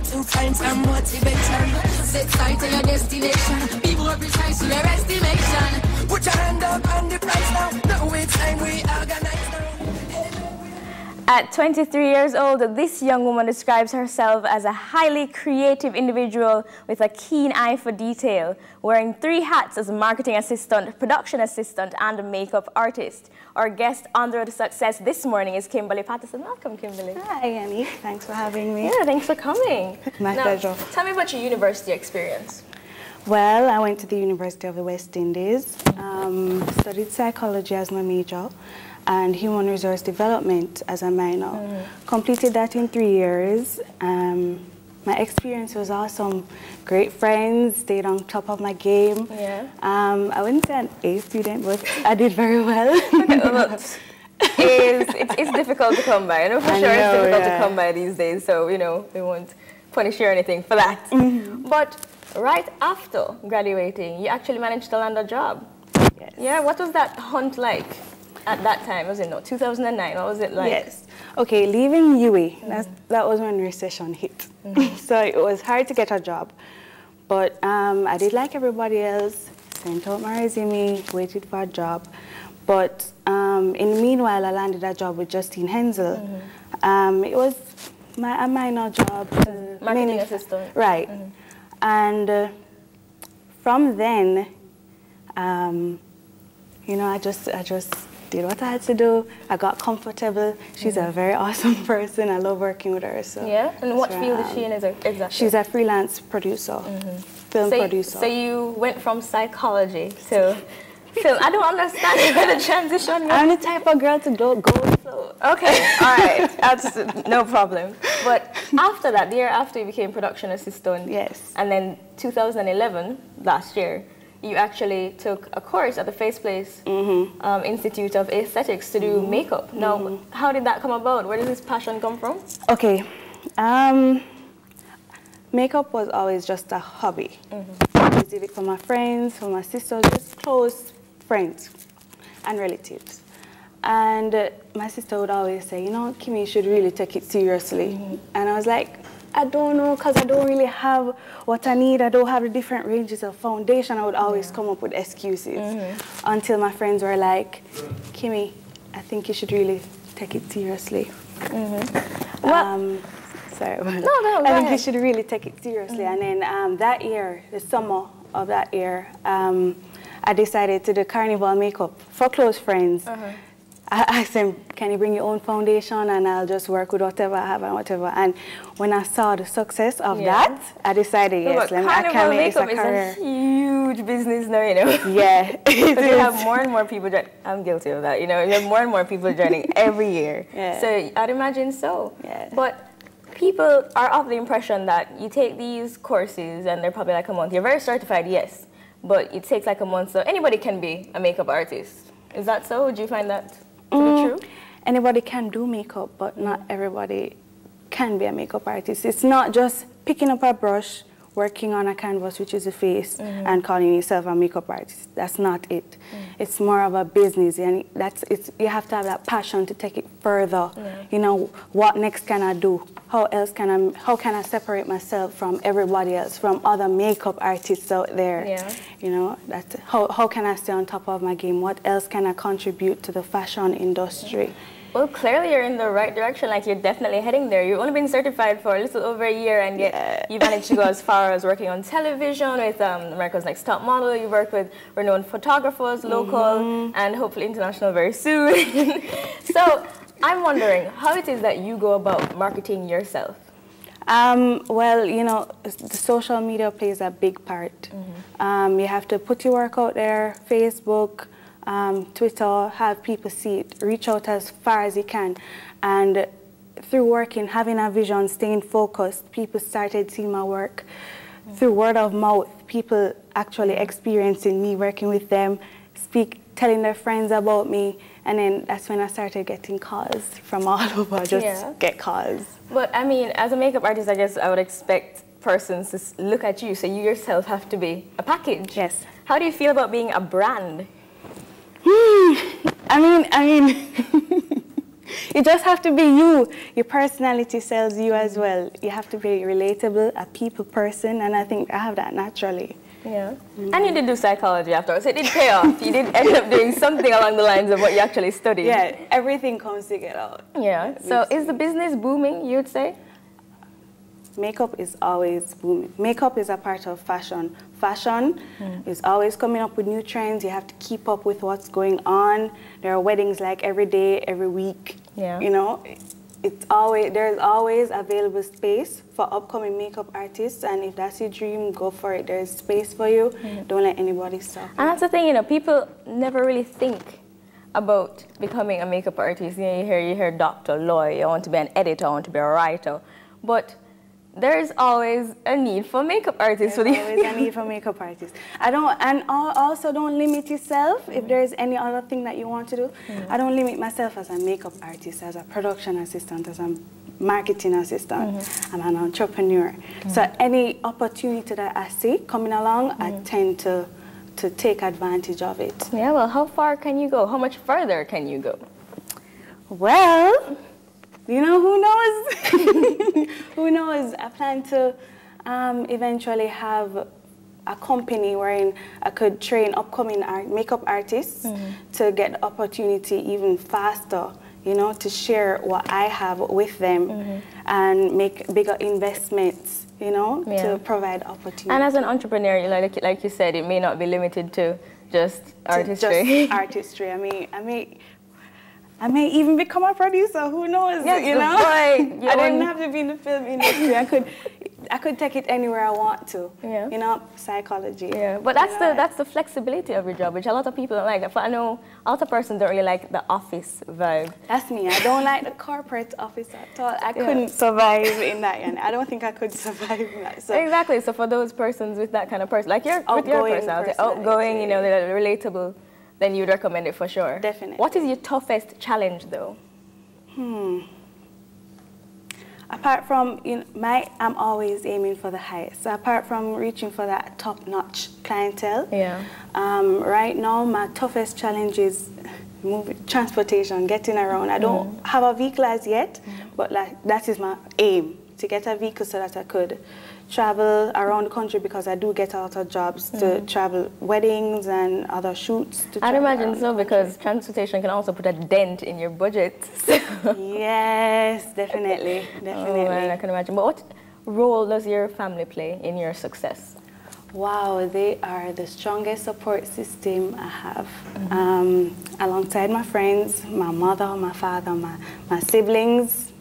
to find some motivation. Set sight to your destination. Be more precise in your estimation. Put your hand up on the price now. Now it's time we organize now. At 23 years old, this young woman describes herself as a highly creative individual with a keen eye for detail, wearing 3 hats as a marketing assistant, production assistant, and a makeup artist. Our guest on the road to success this morning is Kimberly Patterson. Welcome, Kimberly. Hi, Annie. Thanks for having me. Yeah, thanks for coming. My pleasure. Tell me about your university experience. Well, I went to the University of the West Indies, studied psychology as my major, and human resource development as a minor. Completed that in 3 years. My experience was awesome. Great friends, stayed on top of my game. Yeah. I wouldn't say an A student, but I did very well. It's difficult to come by. I know for sure it's difficult to come by these days, so, you know, we won't punish you or anything for that. But right after graduating, you actually managed to land a job. Yes. Yeah, what was that hunt like at that time? Was it 2009? What was it like? Yes. Okay, leaving UWE, that was when recession hit. So it was hard to get a job. But I did like everybody else, sent out my resume, waited for a job. But in the meanwhile, I landed a job with Justine Hensel. It was a minor job. Marketing assistant. Right. And from then, you know, I just did what I had to do. I got comfortable. She's a very awesome person. I love working with her. So yeah, and what field is she in exactly? She's a freelance producer, film producer. So you went from psychology to film. I don't understand where the transition was. I'm the type of girl to go with flow. Okay, all right, that's no problem. But after that, the year after you became production assistant, yes, and then 2011, last year, you actually took a course at the Faceplace Institute of Aesthetics to do makeup. Now, how did that come about? Where does this passion come from? Okay, makeup was always just a hobby. I did it for my friends, for my sisters, just close friends and relatives. And my sister would always say, you know, Kimmy, you should really take it seriously. And I was like, I don't know, because I don't really have what I need. I don't have the different ranges of foundation. I would always come up with excuses until my friends were like, Kimmy, I think you should really take it seriously. Sorry about that. I think you should really take it seriously. And then that year, the summer of that year, I decided to do carnival makeup for close friends. I asked them, can you bring your own foundation and I'll just work with whatever I have and whatever. And when I saw the success of that, I decided, yes, I can make this a career. Is a huge business now, you know. Yeah. Because you have more and more people joining. I'm guilty of that, you know. You have more and more people joining every year. Yeah. So I'd imagine so. Yeah. But people are of the impression that you take these courses and they're probably like a month. You're very certified, yes, but it takes like a month. So anybody can be a makeup artist. Is that so? Would you find that to be true? Anybody can do makeup, but not everybody can be a makeup artist. It's not just picking up a brush, working on a canvas, which is a face, and calling yourself a makeup artist. That's not it. It's more of a business, and you have to have that passion to take it further. You know, what next can I do? How can I separate myself from everybody else, from other makeup artists out there? You know, how can I stay on top of my game? What else can I contribute to the fashion industry? Well, clearly you're in the right direction. Like, you're definitely heading there. You've only been certified for a little over a year, and yet you managed to go as far as working on television with America's Next Top Model. You worked with renowned photographers, local and hopefully international very soon. So I'm wondering how it is that you go about marketing yourself. Well, you know, the social media plays a big part. You have to put your work out there, Facebook, Twitter, have people see it, reach out as far as you can. And through working, having a vision, staying focused, people started seeing my work. Through word of mouth, people actually experiencing me, working with them, telling their friends about me. And then that's when I started getting calls from all over, get calls. But I mean, as a makeup artist, I guess I would expect persons to look at you, so you yourself have to be a package. Yes. How do you feel about being a brand? I mean, You just have to be you. Your personality sells you as well. You have to be relatable, a people person, and I think I have that naturally. Yeah. And you did do psychology afterwards, so it did pay off. You did end up doing something along the lines of what you actually studied. Yeah, everything comes together. Yeah. So is the business booming, you would say? Makeup is always booming. Makeup is a part of fashion. Fashion is always coming up with new trends. You have to keep up with what's going on. There are weddings like every day, every week. Yeah. You know, there's always available space for upcoming makeup artists, and if that's your dream, go for it. There's space for you. Don't let anybody stop you. And that's the thing, you know, people never really think about becoming a makeup artist. You know, you hear doctor, lawyer, I want to be an editor, I want to be a writer. But there's always a need for makeup artists. There's always a need for makeup artists. Also don't limit yourself if there's any other thing that you want to do. I don't limit myself as a makeup artist, as a production assistant, as a marketing assistant. I'm an entrepreneur. So any opportunity that I see coming along, I tend to take advantage of it. Yeah, well, how far can you go? How much further can you go? Well, you know, who knows? Who knows? I plan to eventually have a company wherein I could train upcoming makeup artists to get the opportunity even faster, you know, to share what I have with them and make bigger investments, you know, to provide opportunity. And as an entrepreneur, like you said, it may not be limited to just artistry. Just artistry. I may even become a producer. Who knows? Yes, you know, I don't have to be in the film industry. I could take it anywhere I want to. Yeah. You know, psychology. Yeah, but that's the flexibility of your job, which a lot of people don't like. I know a lot of persons don't really like the office vibe. That's me. I don't like the corporate office at all. I couldn't survive in that. And I don't think I could survive in that. So. Exactly. So for those persons with that kind of person, like with your personality, outgoing, you know, they're relatable, then you'd recommend it for sure. Definitely. What is your toughest challenge, though? Apart from, you know, I'm always aiming for the highest. So apart from reaching for that top-notch clientele, right now my toughest challenge is transportation, getting around. I don't have a vehicle as yet, but that is my aim, to get a vehicle so that I could travel around the country, because I do get a lot of jobs to travel weddings and other shoots. I'd imagine so, because transportation can also put a dent in your budget. Yes, definitely, definitely. Oh, man, I can imagine. But what role does your family play in your success? Wow, they are the strongest support system I have. Alongside my friends, my mother, my father, my siblings.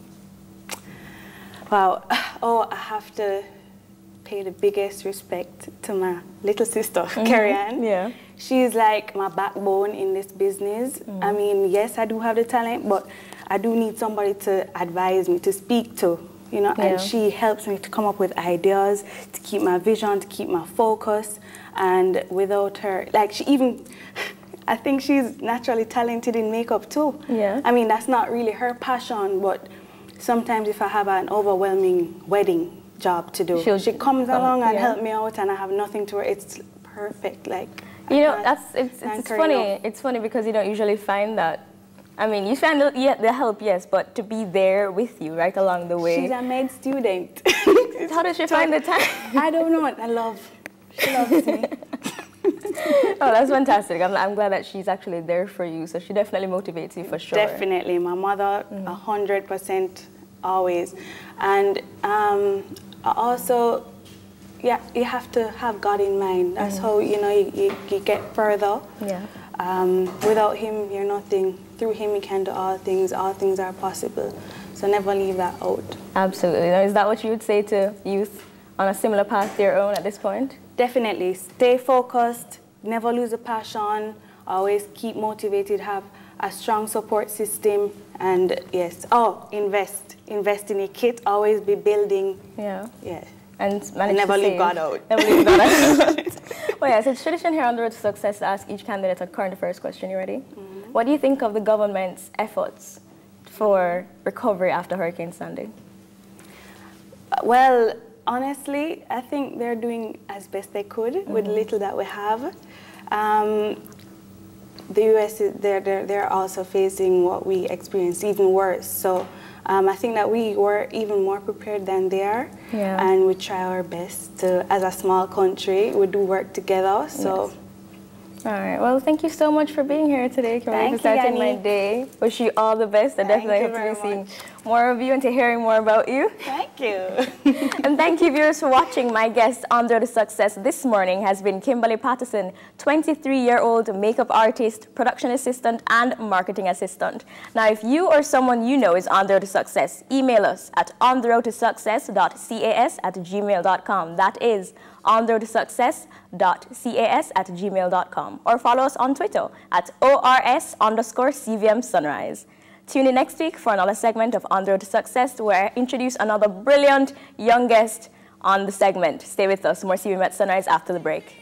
Wow, I have to pay the biggest respect to my little sister, Carrie-Ann. Yeah. She's like my backbone in this business. I mean, yes, I do have the talent, but I do need somebody to advise me, to speak to, you know, and she helps me to come up with ideas, to keep my vision, to keep my focus. And without her, like, I think she's naturally talented in makeup too. Yeah. I mean, that's not really her passion, but sometimes if I have an overwhelming wedding job to do, she comes along and help me out, and I have nothing to her. It's perfect. Like, you know, it's funny. Enough. It's funny because you don't usually find that. I mean, you find the help, yes, but to be there with you right along the way. She's a med student. How does she find the time? I don't know. She loves me. Oh, that's fantastic. I'm glad that she's actually there for you. So she definitely motivates you for sure. Definitely. My mother, 100% always. And also, yeah, you have to have God in mind. That's how, you know, you get further. Yeah. Without him, you're nothing. Through him, you can do all things. All things are possible. So never leave that out. Absolutely. Now, is that what you would say to youth on a similar path to your own at this point? Definitely. Stay focused. Never lose a passion. Always keep motivated. Have a strong support system. And yes, invest. Invest in a kit. Always be building. Yeah. Yeah. And never leave God out. Never leave God out. Well, yes, it's tradition here on the road to success to ask each candidate a current affairs question. You ready? What do you think of the government's efforts for recovery after Hurricane Sandy? Well, honestly, I think they're doing as best they could with the little that we have. the US, they're also facing what we experience, even worse. So I think that we were even more prepared than they are, and we try our best to, as a small country, we do work together. So. Yes. All right. Well, thank you so much for being here today, Kimberly, for starting my day. Wish you all the best. I definitely hope to be seeing more of you and to hearing more about you. Thank you. And thank you, viewers, for watching. My guest on The Road to Success this morning has been Kimberly Patterson, 23-year-old makeup artist, production assistant, and marketing assistant. Now, if you or someone you know is on the road to success, email us at ontheroadtosuccess.cas@gmail.com. That is ontheroadtosuccess.cas@gmail.com, or follow us on Twitter at @ORS_CVM Sunrise. Tune in next week for another segment of On the Road to Success, where I introduce another brilliant young guest on the segment. Stay with us. More CVM at Sunrise after the break.